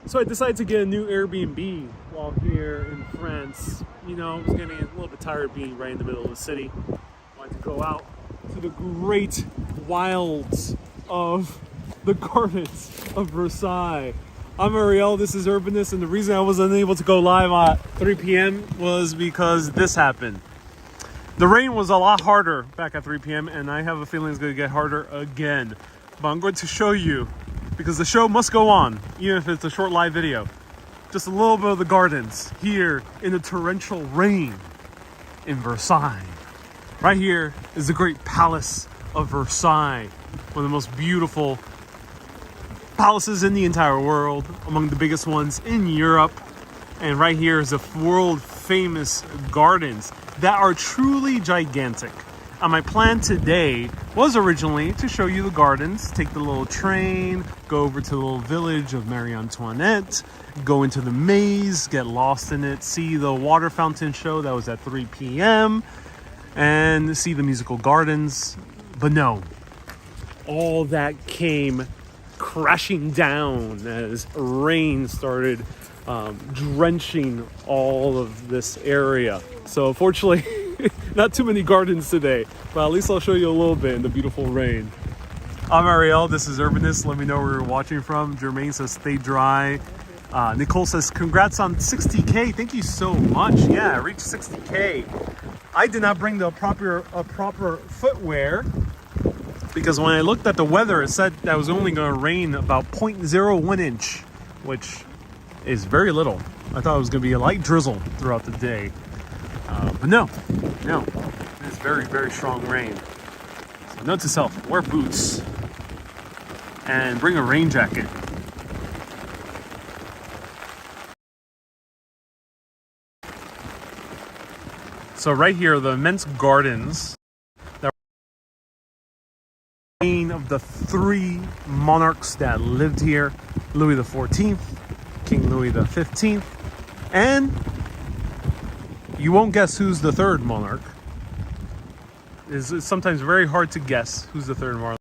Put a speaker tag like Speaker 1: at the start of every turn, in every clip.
Speaker 1: So I decided to get a new Airbnb while here in France. You know, I was getting a little bit tired of being right in the middle of the city. I wanted to go out to the great wilds of the gardens of Versailles. I'm Ariel, this is Urbanist, and the reason I was unable to go live at 3 p.m. was because this happened. The rain was a lot harder back at 3 p.m. and I have a feeling it's going to get harder again. But I'm going to show you, because the show must go on, even if it's a short live video. Just a little bit of the gardens here in the torrential rain in Versailles. Right here is the great Palace of Versailles, one of the most beautiful palaces in the entire world, among the biggest ones in Europe. And right here is the world famous gardens that are truly gigantic. And my plan today was originally to show you the gardens, take the little train, go over to the little village of Marie Antoinette, go into the maze, get lost in it, see the water fountain show that was at 3 p.m. and see the musical gardens. But no, all that came crashing down as rain started drenching all of this area. So unfortunately, not too many gardens today, but at least I'll show you a little bit in the beautiful rain. I'm Ariel, this is Urbanist. Let me know where you're watching from. Jermaine says stay dry. Nicole says congrats on 60K. Thank you so much. Yeah, I reached 60K. I did not bring the proper footwear because when I looked at the weather, it said that it was only going to rain about 0.01 inch, which is very little. I thought it was going to be a light drizzle throughout the day. But no, it's very, very strong rain. So note to self, wear boots and bring a rain jacket. So right here, the immense gardens that were the reign of the three monarchs that lived here: Louis XIV, King Louis XV, and you won't guess who's the third monarch. It's sometimes very hard to guess who's the third monarch.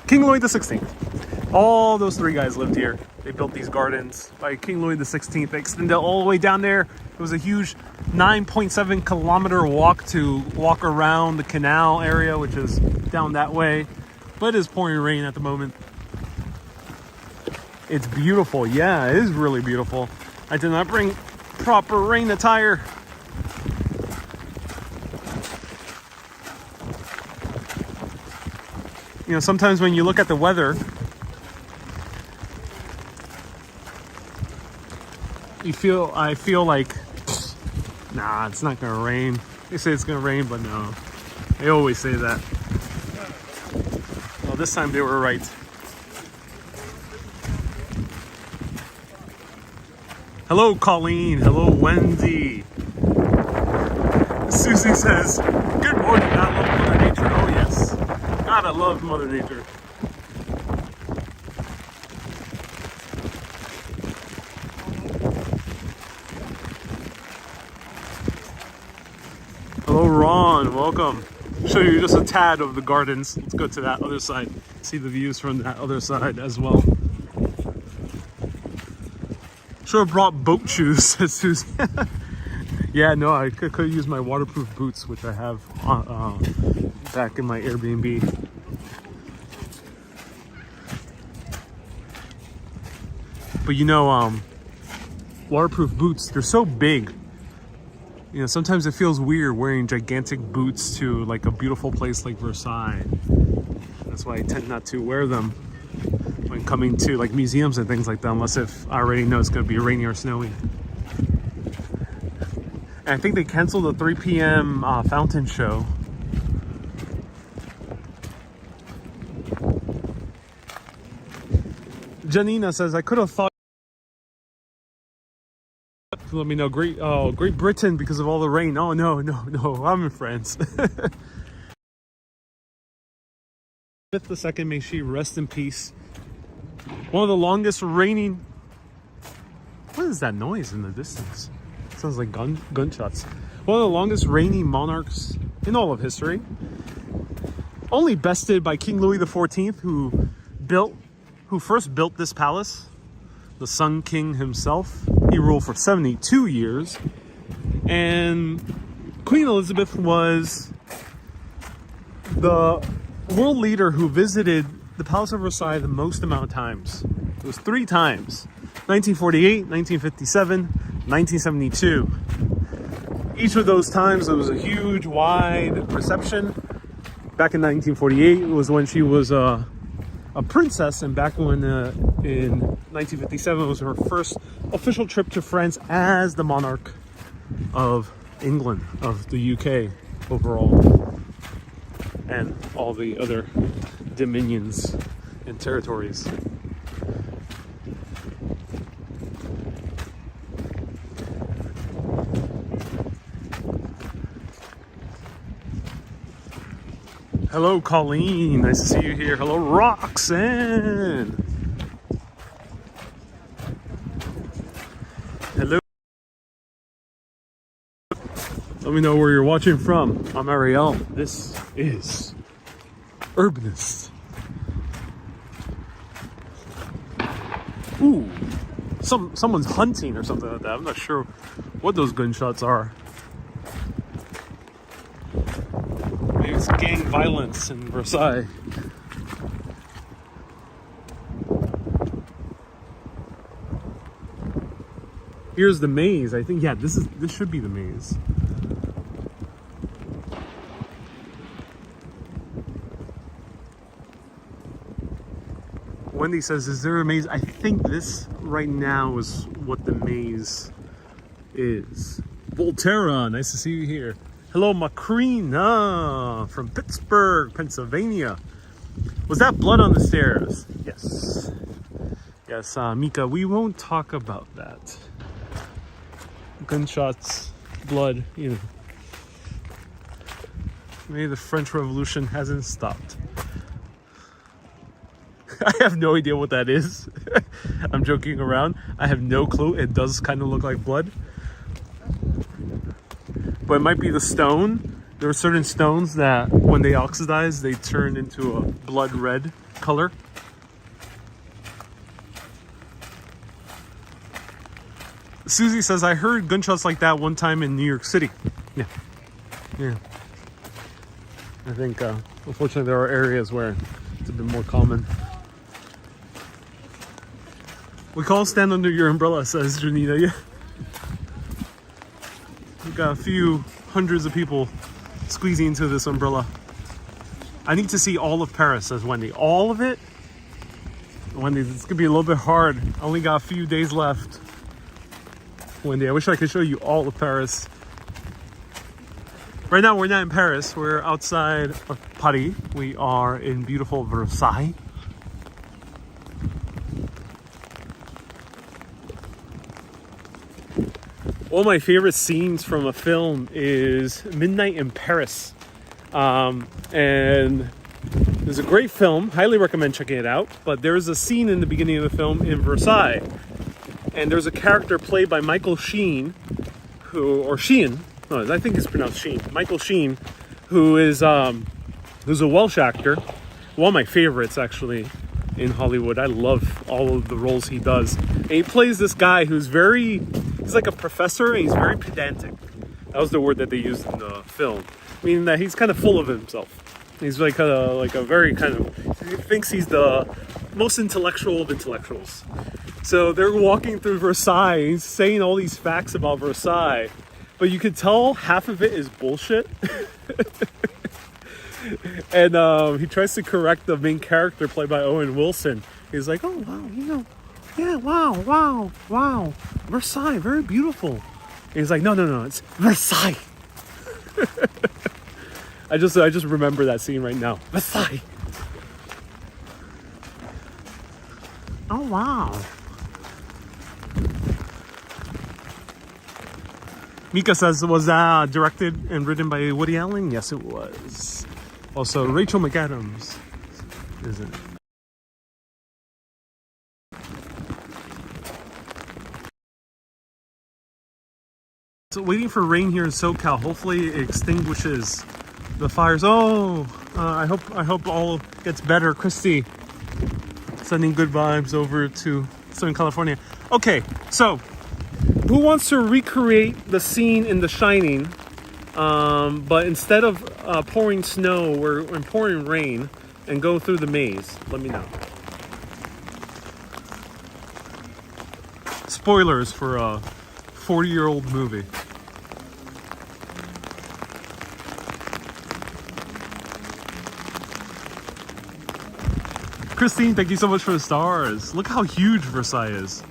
Speaker 1: King Louis XVI. All those three guys lived here. They built these gardens. By King Louis XVI, they extended all the way down there. It was a huge 9.7 kilometer walk around the canal area, which is down that way. But it is pouring rain at the moment. It's beautiful. Yeah, it is really beautiful. I did not bring proper rain attire. You know, sometimes when you look at the weather, I feel like, nah, it's not gonna rain. They say it's gonna rain, but no. They always say that. Well, this time they were right. Hello, Colleen. Hello, Wendy. Susie says, good morning. I love Mother Nature. Oh, yes. God, I love Mother Nature. Hello, Ron. Welcome. Show you just a tad of the gardens. Let's go to that other side. See the views from that other side as well. Should have brought boat shoes, says Susie. Yeah, no, I could use my waterproof boots, which I have back in my Airbnb. But you know, waterproof boots, they're so big. You know, sometimes it feels weird wearing gigantic boots to like a beautiful place like Versailles. That's why I tend not to wear them when coming to like museums and things like that, unless if I already know it's going to be rainy or snowy. And I think they canceled the 3 p.m. Fountain show. Janina says, I could have thought. Let me know. Great Britain because of all the rain. Oh, no, I'm in France. 5th the second, may she rest in peace. One of the longest raining. What is that noise in the distance? It sounds like gunshots. One of the longest reigning monarchs in all of history. Only bested by King Louis XIV, who first built this palace. the Sun King himself. He ruled for 72 years. And Queen Elizabeth was the world leader who visited the Palace of Versailles the most amount of times. It was 3 times: 1948, 1957, 1972. Each of those times there was a huge, wide reception. Back in 1948 was when she was a princess, and back when in 1957 was her first official trip to France as the monarch of England, of the UK overall, and all the other dominions and territories. Hello, Colleen. Nice to see you here. Hello, Roxanne. Hello. Let me know where you're watching from. I'm Ariel. This is Urbanist. Ooh, someone's hunting or something like that. I'm not sure what those gunshots are. Maybe it's gang violence in Versailles. Here's the maze. I think, yeah, this should be the maze. Wendy says, is there a maze? I think this right now is what the maze is. Volterra, nice to see you here. Hello, Macrina from Pittsburgh, Pennsylvania. Was that blood on the stairs? Yes. Yes, Mika, we won't talk about that. Gunshots, blood, you know. Maybe the French Revolution hasn't stopped. I have no idea what that is. I'm joking around. I have no clue. It does kind of look like blood. But it might be the stone. There are certain stones that when they oxidize, they turn into a blood red color. Susie says, I heard gunshots like that one time in New York City. Yeah. Yeah. I think, unfortunately, there are areas where it's a bit more common. We call stand under your umbrella, says Janita. Yeah. We've got a few hundreds of people squeezing into this umbrella. I need to see all of Paris, says Wendy. All of it? Wendy, it's gonna be a little bit hard. I only got a few days left. Wendy, I wish I could show you all of Paris. Right now, we're not in Paris. We're outside of Paris. We are in beautiful Versailles. One of my favorite scenes from a film is Midnight in Paris. And it's a great film. Highly recommend checking it out. But there's a scene in the beginning of the film in Versailles. And there's a character played by Michael Sheen, I think it's pronounced Sheen. Michael Sheen, who's a Welsh actor. One of my favorites, actually, in Hollywood. I love all of the roles he does. And he plays this guy who's he's like a professor, and he's very pedantic. That was the word that they used in the film. Meaning that he's kind of full of himself. He's like a very kind of, he thinks he's the most intellectual of intellectuals. So they're walking through Versailles, he's saying all these facts about Versailles, but you could tell half of it is bullshit. And he tries to correct the main character played by Owen Wilson. He's like, oh wow, yeah, wow, Versailles, very beautiful. And he's like, no, it's Versailles. I just remember that scene right now. Versailles. Oh wow. Mika says, was that directed and written by Woody Allen? Yes, it was. Also, Rachel McAdams, isn't it? So waiting for rain here in SoCal. Hopefully it extinguishes the fires. I hope all gets better. Christy, sending good vibes over to Southern California. Okay, so who wants to recreate the scene in The Shining, but instead of pouring snow, we're pouring rain, and go through the maze? Let me know. Spoilers for a 40-year-old movie. Christine, thank you so much for the stars. Look how huge Versailles is.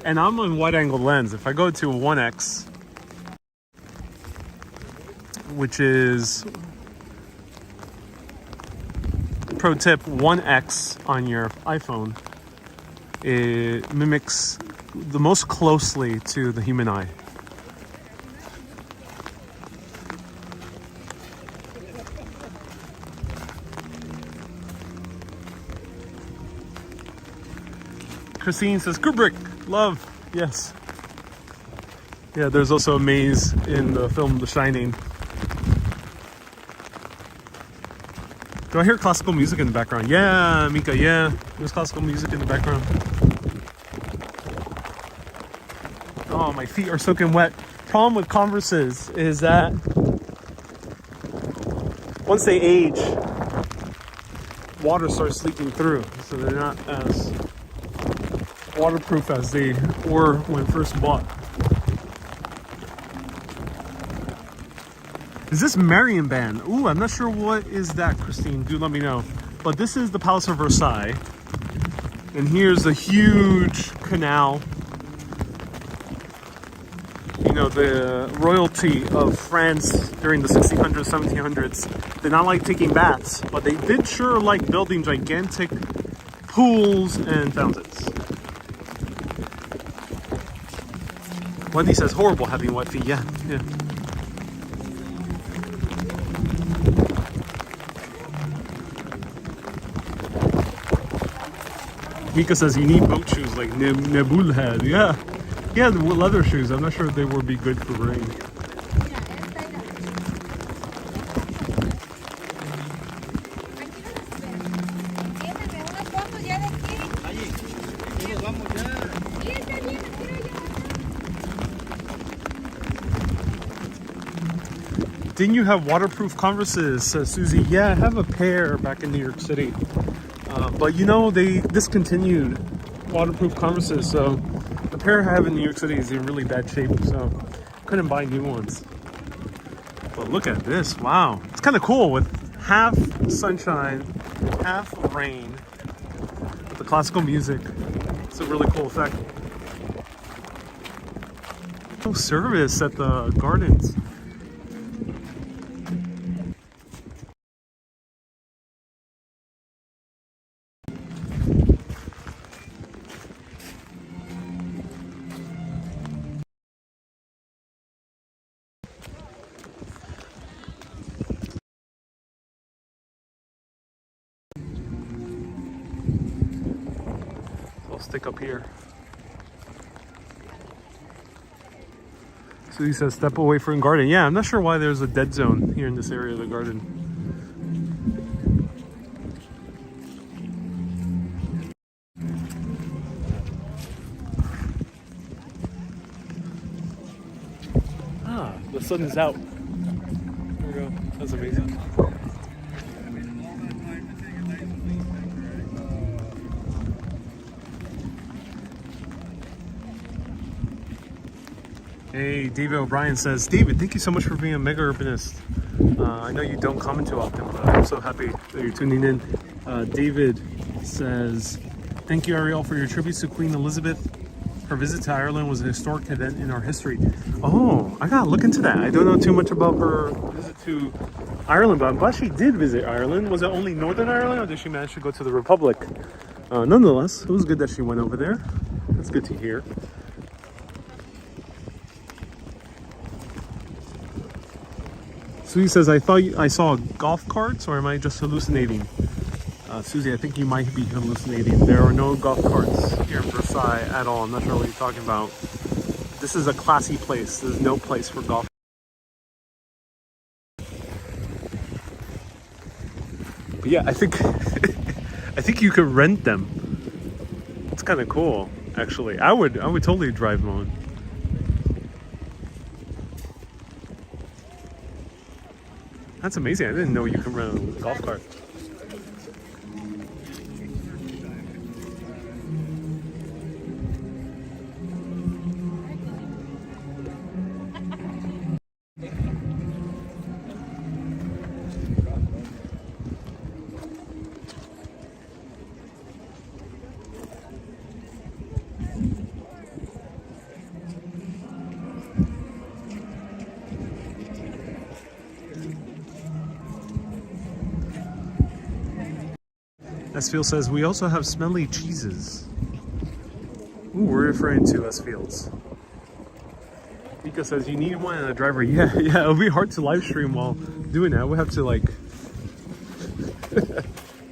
Speaker 1: And I'm on wide-angle lens. If I go to a 1x, which is, pro tip, 1x on your iPhone, it mimics the most closely to the human eye. Christine says, Kubrick, love, yes. Yeah, there's also a maze in the film The Shining. Do I hear classical music in the background? Yeah, Mika, yeah. There's classical music in the background. Oh, my feet are soaking wet. Problem with Converses is that once they age, water starts leaking through. So they're not as waterproof as they were when first bought. Is this Marion Band? Ooh, I'm not sure what is that, Christine. Do let me know. But this is the Palace of Versailles. And here's a huge canal. You know, the royalty of France during the 1600s, 1700s did not like taking baths, but they did sure like building gigantic pools and fountains. Wendy says, horrible having wet feet. Yeah, yeah. Mika says you need boat shoes like Nebul had. Yeah. Yeah, the leather shoes. I'm not sure if they would be good for rain. Didn't you have waterproof Converses, says Susie? Yeah, I have a pair back in New York City. But you know, they discontinued waterproof Converses, so the pair I have in New York City is in really bad shape, so couldn't buy new ones. But look at this, wow. It's kind of cool with half sunshine, half rain, with the classical music. It's a really cool effect. No service at the gardens. I'll stick up here. So he says step away from garden. Yeah, I'm not sure why there's a dead zone here in this area of the garden. Ah, the sun is out. There we go. That's amazing. Hey, David O'Brien says, David, thank you so much for being a mega urbanist. I know you don't comment too often, but I'm so happy that you're tuning in. David says, thank you, Ariel, for your tributes to Queen Elizabeth. Her visit to Ireland was a historic event in our history. Oh, I gotta look into that. I don't know too much about her visit to Ireland, but I'm glad she did visit Ireland. Was it only Northern Ireland, or did she manage to go to the Republic? Nonetheless, it was good that she went over there. That's good to hear. Susie says, I thought I saw golf carts, or am I just hallucinating? Susie, I think you might be hallucinating. There are no golf carts here in Versailles at all. I'm not sure what you're talking about. This is a classy place. There's no place for golf. But yeah, I think I think you could rent them. It's kind of cool. Actually, I would totally drive one. That's amazing. I didn't know you could run a golf cart. S Field says we also have smelly cheeses. Ooh, we're referring to S Fields. Mika says you need one and a driver. Yeah, it'll be hard to live stream while doing that. We have to like,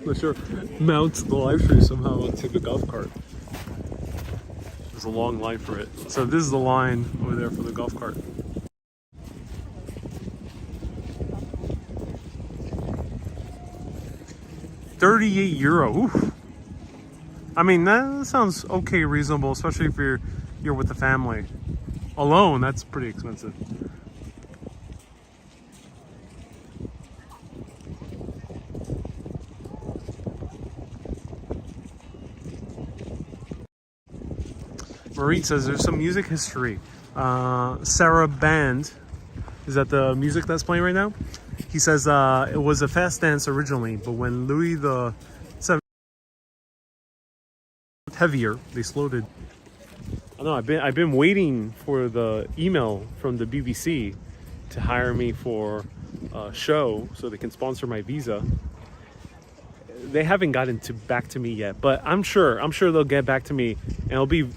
Speaker 1: not sure, mount the live stream somehow onto the golf cart. There's a long line for it. So this is the line over there for the golf cart. €38. Oof. I mean, that sounds okay, reasonable, especially if you're with the family. Alone, that's pretty expensive. Marie says there's some music history. Sarah Band, is that the music that's playing right now? He says it was a fast dance originally, but when Louis the VII heavier, they slowed it. I know I've been waiting for the email from the BBC to hire me for a show so they can sponsor my visa. They haven't gotten back to me yet, but I'm sure they'll get back to me, and it'll be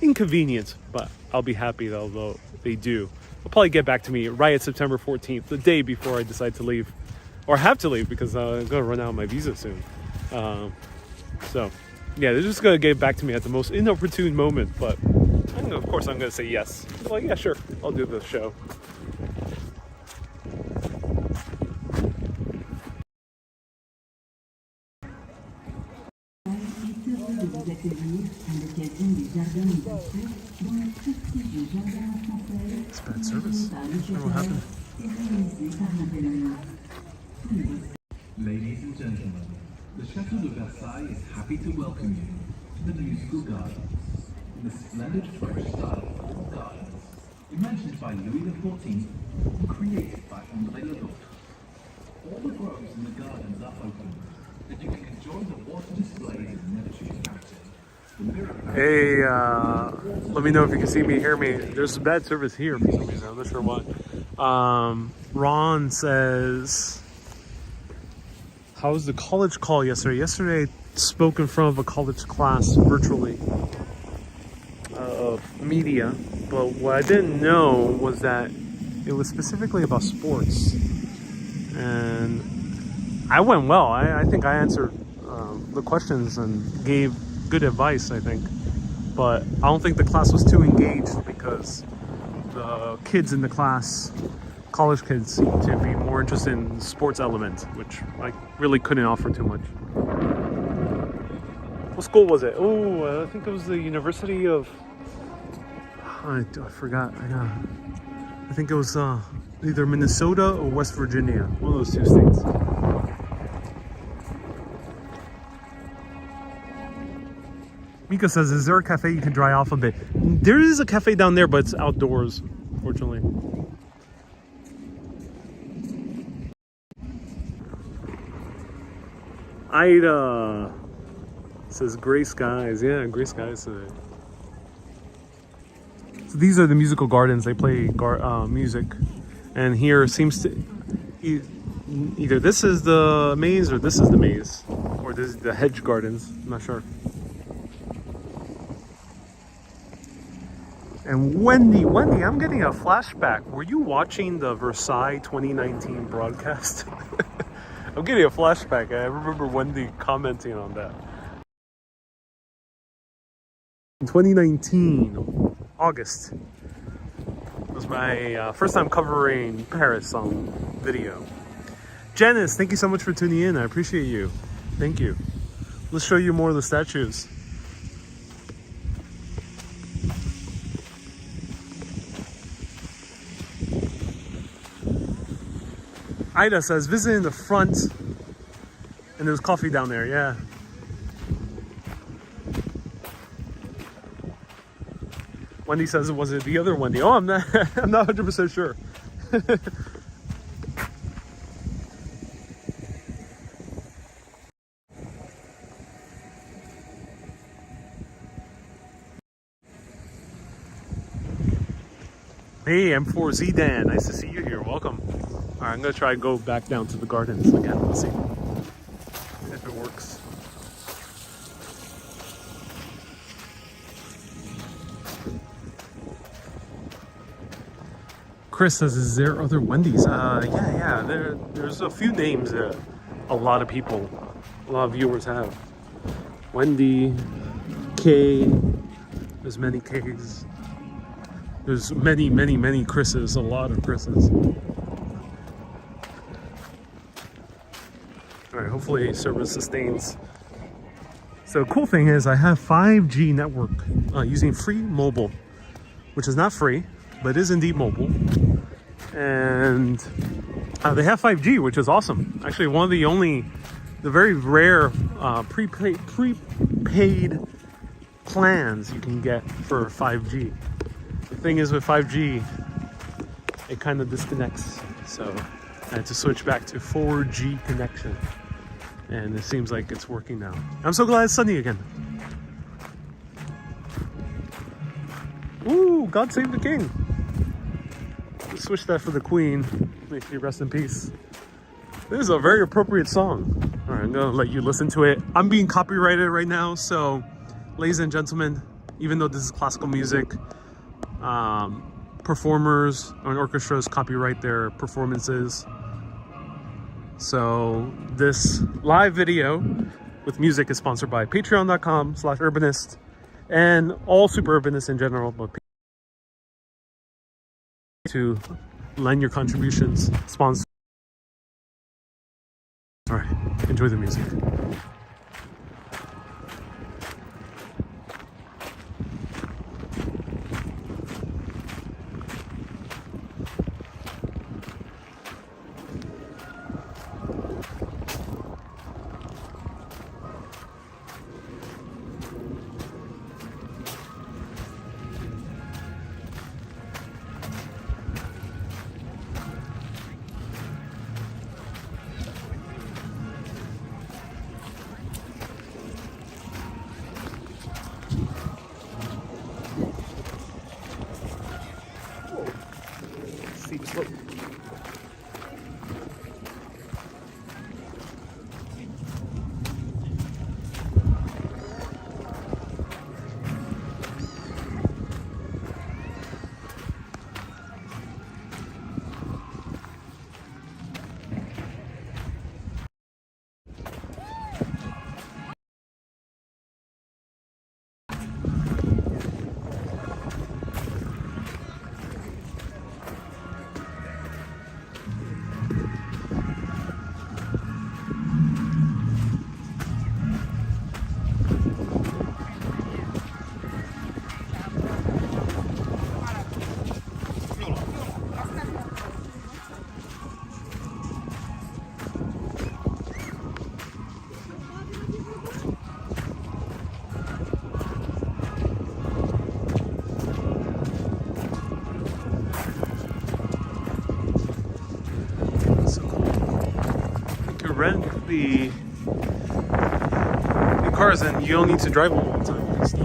Speaker 1: inconvenient, but I'll be happy though they do. They'll probably get back to me right at September 14th, the day before I decide to leave, or have to leave because I'm gonna run out of my visa soon. So yeah, they're just gonna get back to me at the most inopportune moment, but of course I'm gonna say yes. Like, yeah, sure, I'll do the show. It's bad service. I don't know what happened.
Speaker 2: Ladies and gentlemen, the Chateau de Versailles is happy to welcome you to the musical gardens. The splendid French style of gardens, imagined by Louis XIV and created by André Leblanc. All the groves in the gardens are open, and you can enjoy the water displays and Neptune's fountain.
Speaker 1: Hey, let me know if you can see me, hear me. There's bad service here for some reason. I'm not sure why. Ron says, how was the college call yesterday? Yesterday I spoke in front of a college class virtually of media, but what I didn't know was that it was specifically about sports. And I went well. I think I answered the questions and gave good advice, I think, but I don't think the class was too engaged because the kids in the class, college kids, seem to be more interested in the sports element, which I really couldn't offer too much. What school was it? Oh, I think it was the University of, I forgot. I think it was either Minnesota or West Virginia, one of those two states. Mika says, is there a cafe you can dry off a bit? There is a cafe down there, but it's outdoors, fortunately. Ida says gray skies. Yeah, gray skies today. So these are the musical gardens. They play music. And here seems to... either this is the maze or this is the maze. Or this is the hedge gardens. I'm not sure. And Wendy, I'm getting a flashback. Were you watching the Versailles 2019 broadcast? I'm getting a flashback. I remember Wendy commenting on that. In 2019, August, was my first time covering Paris on video. Janice, thank you so much for tuning in. I appreciate you. Thank you. Let's show you more of the statues. Ida says, visit in the front. And there's coffee down there, yeah. Wendy says, was it the other Wendy? Oh, I'm not 100% sure. Hey, M4Z Dan, nice to see you here. Welcome. All right, I'm gonna try and go back down to the gardens again. Let's see if it works. Chris says, is there other Wendy's? Yeah. There's a few names that a lot of viewers have. Wendy, K, there's many K's. There's many Chris's, a lot of Chris's. All right, hopefully service sustains. So cool thing is I have 5G network using free mobile, which is not free, but is indeed mobile. And they have 5G, which is awesome. Actually, one of the very rare prepaid plans you can get for 5G. The thing is with 5G, it kind of disconnects. So I had to switch back to 4G connection. And it seems like it's working now. I'm so glad it's sunny again. Ooh, God save the king. Let's switch that for the queen. May she rest in peace. This is a very appropriate song. All right, I'm gonna let you listen to it. I'm being copyrighted right now, so ladies and gentlemen, even though this is classical music, performers and orchestras copyright their performances. So this live video with music is sponsored by patreon.com/urbanist and all super urbanists in general, but to lend your contributions, sponsor. All right, enjoy the music. Steep slope. Rent the cars and you don't need to drive them all the time. So.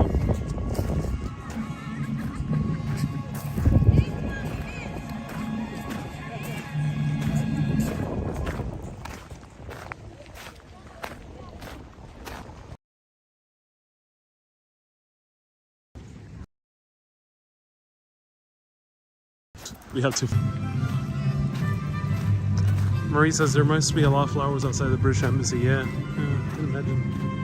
Speaker 1: We have to. Marie says there must be a lot of flowers outside the British Embassy. Yeah, I can imagine.